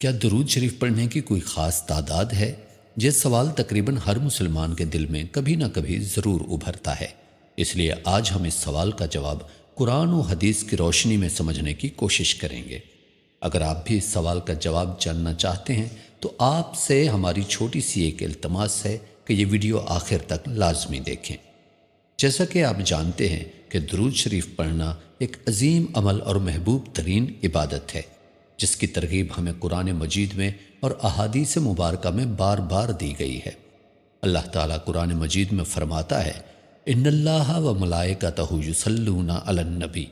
کیا درود شریف پڑھنے کی کوئی خاص تعداد ہے؟ یہ سوال تقریباً ہر مسلمان کے دل میں کبھی نہ کبھی ضرور ابھرتا ہے۔ اس لیے آج ہم اس سوال کا جواب قرآن و حدیث کی روشنی میں سمجھنے کی کوشش کریں گے۔ اگر آپ بھی اس سوال کا جواب جاننا چاہتے ہیں تو آپ سے ہماری چھوٹی سی ایک التماس ہے کہ یہ ویڈیو آخر تک لازمی دیکھیں۔ جیسا کہ آپ جانتے ہیں کہ درود شریف پڑھنا ایک عظیم عمل اور محبوب ترین عبادت ہے، جس کی ترغیب ہمیں قرآن مجید میں اور احادیث مبارکہ میں بار بار دی گئی ہے۔ اللہ تعالیٰ قرآن مجید میں فرماتا ہے، ان اللہ و ملائکتہ یصلون علی النبی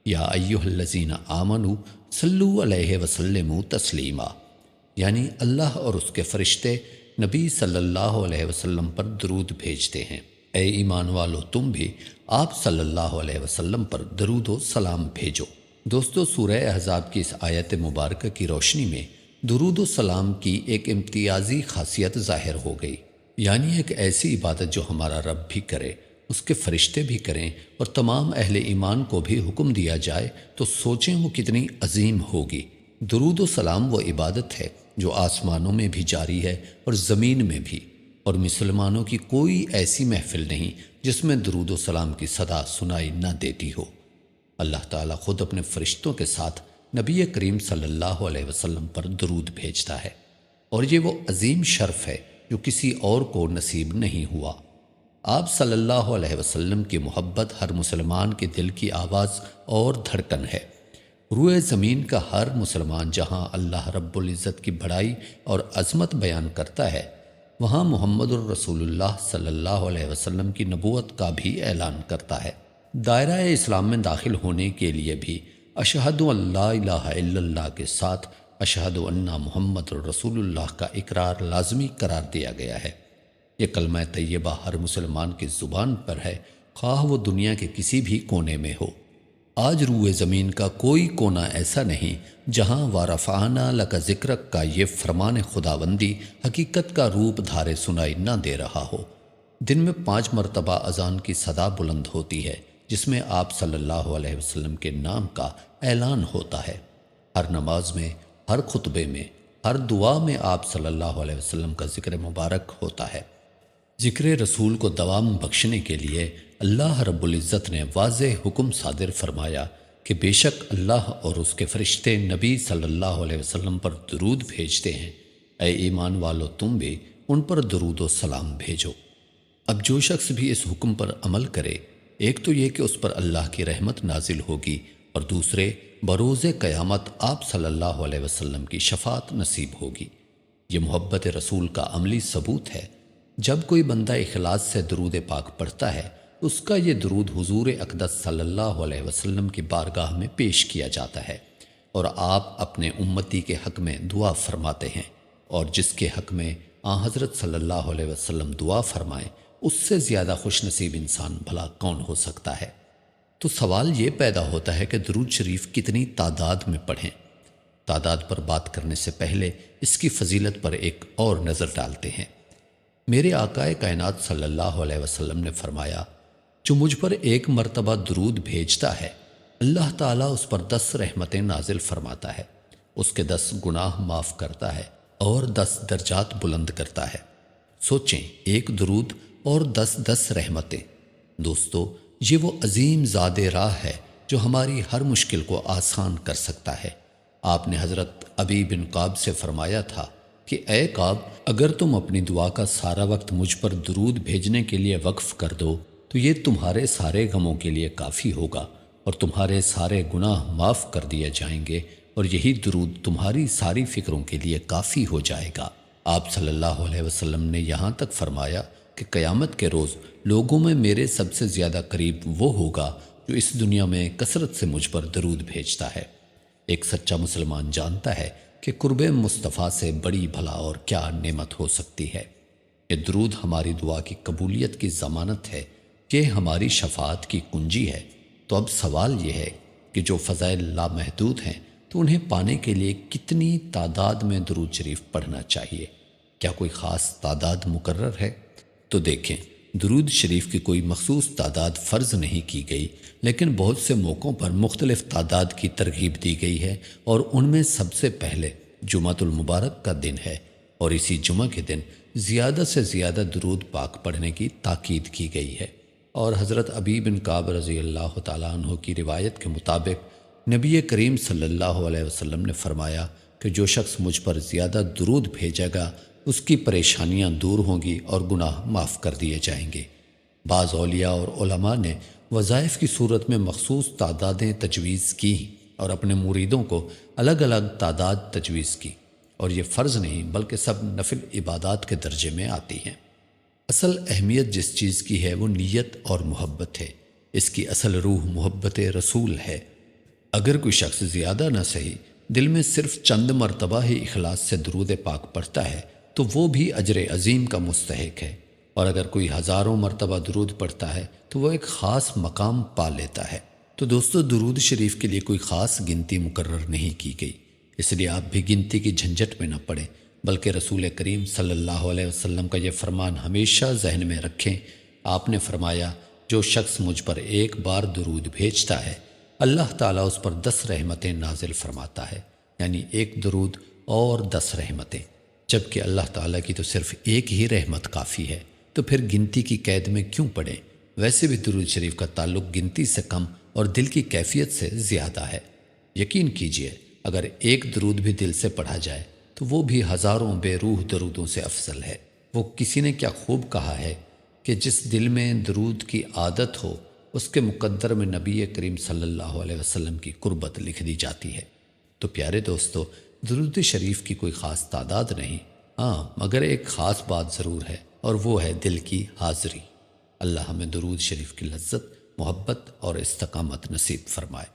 یا ایھا الذین آمنوا صلوا علیہ وسلموا تسلیما، یعنی اللہ اور اس کے فرشتے نبی صلی اللہ علیہ وسلم پر درود بھیجتے ہیں۔ اے ایمان والو، تم بھی آپ صلی اللہ علیہ وسلم پر درود و سلام بھیجو۔ دوستو، سورہ احزاب کی اس آیت مبارکہ کی روشنی میں درود و سلام کی ایک امتیازی خاصیت ظاہر ہو گئی، یعنی ایک ایسی عبادت جو ہمارا رب بھی کرے، اس کے فرشتے بھی کریں اور تمام اہل ایمان کو بھی حکم دیا جائے تو سوچیں وہ کتنی عظیم ہوگی۔ درود و سلام وہ عبادت ہے جو آسمانوں میں بھی جاری ہے اور زمین میں بھی، اور مسلمانوں کی کوئی ایسی محفل نہیں جس میں درود و سلام کی صدا سنائی نہ دیتی ہو۔ اللہ تعالیٰ خود اپنے فرشتوں کے ساتھ نبی کریم صلی اللہ علیہ وسلم پر درود بھیجتا ہے، اور یہ وہ عظیم شرف ہے جو کسی اور کو نصیب نہیں ہوا۔ آپ صلی اللہ علیہ وسلم کی محبت ہر مسلمان کے دل کی آواز اور دھڑکن ہے۔ روئے زمین کا ہر مسلمان جہاں اللہ رب العزت کی بڑائی اور عظمت بیان کرتا ہے، وہاں محمد الرسول اللہ صلی اللہ علیہ وسلم کی نبوت کا بھی اعلان کرتا ہے۔ دائرہ اسلام میں داخل ہونے کے لیے بھی اشہد ان لا الہ الا اللہ کے ساتھ اشہد ان محمد الرسول اللہ کا اقرار لازمی قرار دیا گیا ہے۔ یہ کلمہ طیبہ ہر مسلمان کی زبان پر ہے، خواہ وہ دنیا کے کسی بھی کونے میں ہو۔ آج روئے زمین کا کوئی کونا ایسا نہیں جہاں وَرَفَعْنَا لَكَ ذِكْرَكَ کا یہ فرمان خداوندی حقیقت کا روپ دھارے سنائی نہ دے رہا ہو۔ دن میں 5 مرتبہ اذان کی صدا بلند ہوتی ہے، جس میں آپ صلی اللہ علیہ وسلم کے نام کا اعلان ہوتا ہے۔ ہر نماز میں، ہر خطبے میں، ہر دعا میں آپ صلی اللہ علیہ وسلم کا ذکر مبارک ہوتا ہے۔ ذکر رسول کو دوام بخشنے کے لیے اللہ رب العزت نے واضح حکم صادر فرمایا کہ بے شک اللہ اور اس کے فرشتے نبی صلی اللہ علیہ وسلم پر درود بھیجتے ہیں۔ اے ایمان والو، تم بھی ان پر درود و سلام بھیجو۔ اب جو شخص بھی اس حکم پر عمل کرے، ایک تو یہ کہ اس پر اللہ کی رحمت نازل ہوگی، اور دوسرے بروز قیامت آپ صلی اللہ علیہ وسلم کی شفاعت نصیب ہوگی۔ یہ محبت رسول کا عملی ثبوت ہے۔ جب کوئی بندہ اخلاص سے درود پاک پڑھتا ہے، اس کا یہ درود حضور اقدس صلی اللہ علیہ وسلم کی بارگاہ میں پیش کیا جاتا ہے، اور آپ اپنے امتی کے حق میں دعا فرماتے ہیں، اور جس کے حق میں حضرت صلی اللہ علیہ وسلم دعا فرمائیں، اس سے زیادہ خوش نصیب انسان بھلا کون ہو سکتا ہے؟ تو سوال یہ پیدا ہوتا ہے کہ درود شریف کتنی تعداد میں پڑھیں؟ تعداد پر بات کرنے سے پہلے اس کی فضیلت پر ایک اور نظر ڈالتے ہیں۔ میرے آقا کائنات صلی اللہ علیہ وسلم نے فرمایا، جو مجھ پر ایک مرتبہ درود بھیجتا ہے، اللہ تعالیٰ اس پر 10 رحمتیں نازل فرماتا ہے، اس کے 10 گناہ معاف کرتا ہے اور 10 درجات بلند کرتا ہے۔ سوچیں، ایک درود اور 10 رحمتیں۔ دوستو، یہ وہ عظیم زاد راہ ہے جو ہماری ہر مشکل کو آسان کر سکتا ہے۔ آپ نے حضرت ابی بن کعب سے فرمایا تھا کہ اے کعب، اگر تم اپنی دعا کا سارا وقت مجھ پر درود بھیجنے کے لیے وقف کر دو تو یہ تمہارے سارے غموں کے لیے کافی ہوگا، اور تمہارے سارے گناہ معاف کر دیے جائیں گے، اور یہی درود تمہاری ساری فکروں کے لیے کافی ہو جائے گا۔ آپ صلی اللہ علیہ وسلم نے یہاں تک فرمایا کہ قیامت کے روز لوگوں میں میرے سب سے زیادہ قریب وہ ہوگا جو اس دنیا میں کثرت سے مجھ پر درود بھیجتا ہے۔ ایک سچا مسلمان جانتا ہے کہ قرب مصطفیٰ سے بڑی بھلا اور کیا نعمت ہو سکتی ہے۔ یہ درود ہماری دعا کی قبولیت کی ضمانت ہے، یہ ہماری شفاعت کی کنجی ہے۔ تو اب سوال یہ ہے کہ جو فضائل لامحدود ہیں تو انہیں پانے کے لیے کتنی تعداد میں درود شریف پڑھنا چاہیے؟ کیا کوئی خاص تعداد مقرر ہے؟ تو دیکھیں، درود شریف کی کوئی مخصوص تعداد فرض نہیں کی گئی، لیکن بہت سے موقعوں پر مختلف تعداد کی ترغیب دی گئی ہے، اور ان میں سب سے پہلے جمعۃ المبارک کا دن ہے، اور اسی جمعہ کے دن زیادہ سے زیادہ درود پاک پڑھنے کی تاکید کی گئی ہے۔ اور حضرت ابی بن کعب رضی اللہ تعالیٰ عنہ کی روایت کے مطابق نبی کریم صلی اللہ علیہ وسلم نے فرمایا کہ جو شخص مجھ پر زیادہ درود بھیجے گا اس کی پریشانیاں دور ہوں گی اور گناہ معاف کر دیے جائیں گے۔ بعض اولیاء اور علماء نے وظائف کی صورت میں مخصوص تعدادیں تجویز کی اور اپنے مریدوں کو الگ الگ تعداد تجویز کی، اور یہ فرض نہیں بلکہ سب نفل عبادات کے درجے میں آتی ہیں۔ اصل اہمیت جس چیز کی ہے وہ نیت اور محبت ہے۔ اس کی اصل روح محبت رسول ہے۔ اگر کوئی شخص زیادہ نہ صحیح دل میں صرف چند مرتبہ ہی اخلاص سے درود پاک پڑھتا ہے تو وہ بھی اجر عظیم کا مستحق ہے، اور اگر کوئی ہزاروں مرتبہ درود پڑھتا ہے تو وہ ایک خاص مقام پا لیتا ہے۔ تو دوستو، درود شریف کے لیے کوئی خاص گنتی مقرر نہیں کی گئی، اس لیے آپ بھی گنتی کی جھنجھٹ میں نہ پڑیں، بلکہ رسول کریم صلی اللہ علیہ وسلم کا یہ فرمان ہمیشہ ذہن میں رکھیں۔ آپ نے فرمایا، جو شخص مجھ پر ایک بار درود بھیجتا ہے اللہ تعالیٰ اس پر 10 رحمتیں نازل فرماتا ہے، یعنی ایک درود اور 10 رحمتیں، جبکہ اللہ تعالیٰ کی تو صرف ایک ہی رحمت کافی ہے، تو پھر گنتی کی قید میں کیوں پڑیں؟ ویسے بھی درود شریف کا تعلق گنتی سے کم اور دل کی کیفیت سے زیادہ ہے۔ یقین کیجئے، اگر ایک درود بھی دل سے پڑھا جائے تو وہ بھی ہزاروں بے روح درودوں سے افضل ہے۔ وہ کسی نے کیا خوب کہا ہے کہ جس دل میں درود کی عادت ہو اس کے مقدر میں نبی کریم صلی اللہ علیہ وسلم کی قربت لکھ دی جاتی ہے۔ تو پیارے دوستو، درود شریف کی کوئی خاص تعداد نہیں، ہاں مگر ایک خاص بات ضرور ہے، اور وہ ہے دل کی حاضری۔ اللہ ہمیں درود شریف کی لذت، محبت اور استقامت نصیب فرمائے۔